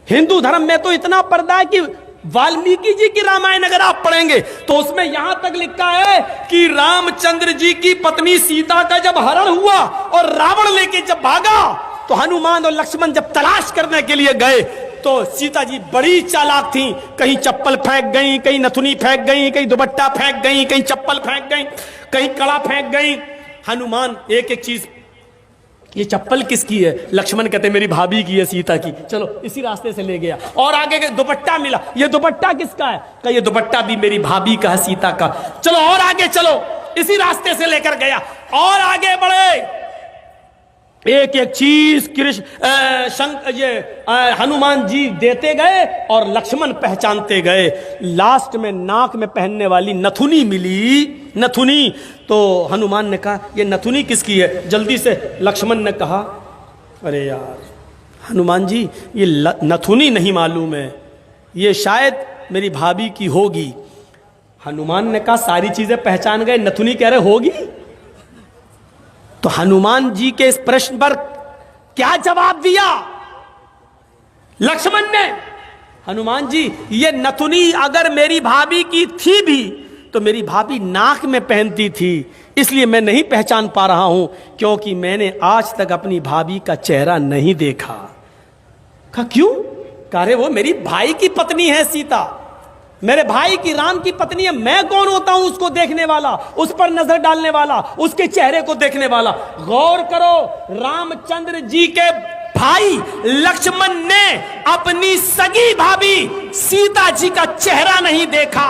हिंदू धर्म में तो इतना पर्दा है कि वाल्मीकि जी की रामायण अगर आप पढ़ेंगे तो उसमें यहां तक लिखा है कि रामचंद्र जी की पत्नी सीता का जब हरण हुआ और रावण लेके जब भागा तो हनुमान और लक्ष्मण जब तलाश करने के लिए गए तो सीता जी बड़ी चालाक थी। कहीं चप्पल फेंक गई, कहीं नथुनी फेंक गई, कहीं दुपट्टा फेंक गई, कहीं चप्पल फेंक गई, कहीं कड़ा फेंक गई। हनुमान एक एक चीज, ये चप्पल किसकी है? लक्ष्मण कहते मेरी भाभी की है, सीता की। चलो इसी रास्ते से ले गया। और आगे दुपट्टा मिला, ये दुपट्टा किसका है? कहा ये दुपट्टा भी मेरी भाभी का है, सीता का। चलो और आगे चलो, इसी रास्ते से लेकर गया। और आगे बढ़े, एक एक चीज हनुमान जी देते गए और लक्ष्मण पहचानते गए। लास्ट में नाक में पहनने वाली नथुनी मिली, नथुनी। तो हनुमान ने कहा ये नथुनी किसकी है? जल्दी से लक्ष्मण ने कहा अरे यार हनुमान जी ये नथुनी नहीं मालूम है, ये शायद मेरी भाभी की होगी। हनुमान ने कहा सारी चीजें पहचान गए, नथुनी कह रहे होगी। तो हनुमान जी के इस प्रश्न पर क्या जवाब दिया लक्ष्मण ने? हनुमान जी ये नथुनी अगर मेरी भाभी की थी भी तो मेरी भाभी नाक में पहनती थी, इसलिए मैं नहीं पहचान पा रहा हूं, क्योंकि मैंने आज तक अपनी भाभी का चेहरा नहीं देखा। कहा क्यों? कह रहे वो मेरी भाई की पत्नी है सीता, मेरे भाई की राम की पत्नी है। मैं कौन होता हूं उसको देखने वाला, उस पर नजर डालने वाला, उसके चेहरे को देखने वाला? गौर करो, रामचंद्र जी के भाई लक्ष्मण ने अपनी सगी भाभी सीता जी का चेहरा नहीं देखा,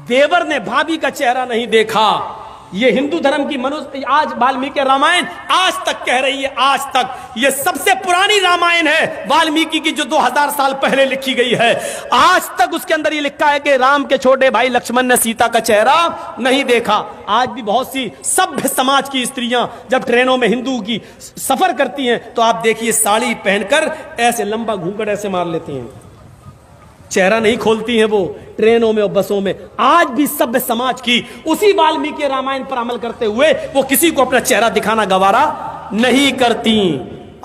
देवर ने भाभी का चेहरा नहीं देखा। ये हिंदू धर्म की मनुष्य आज वाल्मीकि रामायण आज तक कह रही है, आज तक ये सबसे पुरानी रामायण है वाल्मीकि की, जो 2000 साल पहले लिखी गई है। आज तक उसके अंदर ये लिखा है कि राम के छोटे भाई लक्ष्मण ने सीता का चेहरा नहीं देखा। आज भी बहुत सी सभ्य समाज की स्त्रियां जब ट्रेनों में हिंदू की सफर करती हैं तो आप देखिए साड़ी पहनकर ऐसे लंबा घूंघट ऐसे मार लेती हैं, चेहरा नहीं खोलती हैं वो ट्रेनों में और बसों में। आज भी सभ्य समाज की उसी वाल्मीकि रामायण पर अमल करते हुए वो किसी को अपना चेहरा दिखाना गवारा नहीं करती।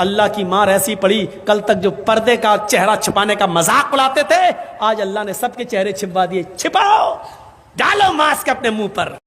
अल्लाह की मार ऐसी पड़ी, कल तक जो पर्दे का चेहरा छिपाने का मजाक उड़ाते थे, आज अल्लाह ने सबके चेहरे छिपवा दिए। छिपाओ, डालो मास्क अपने मुंह पर।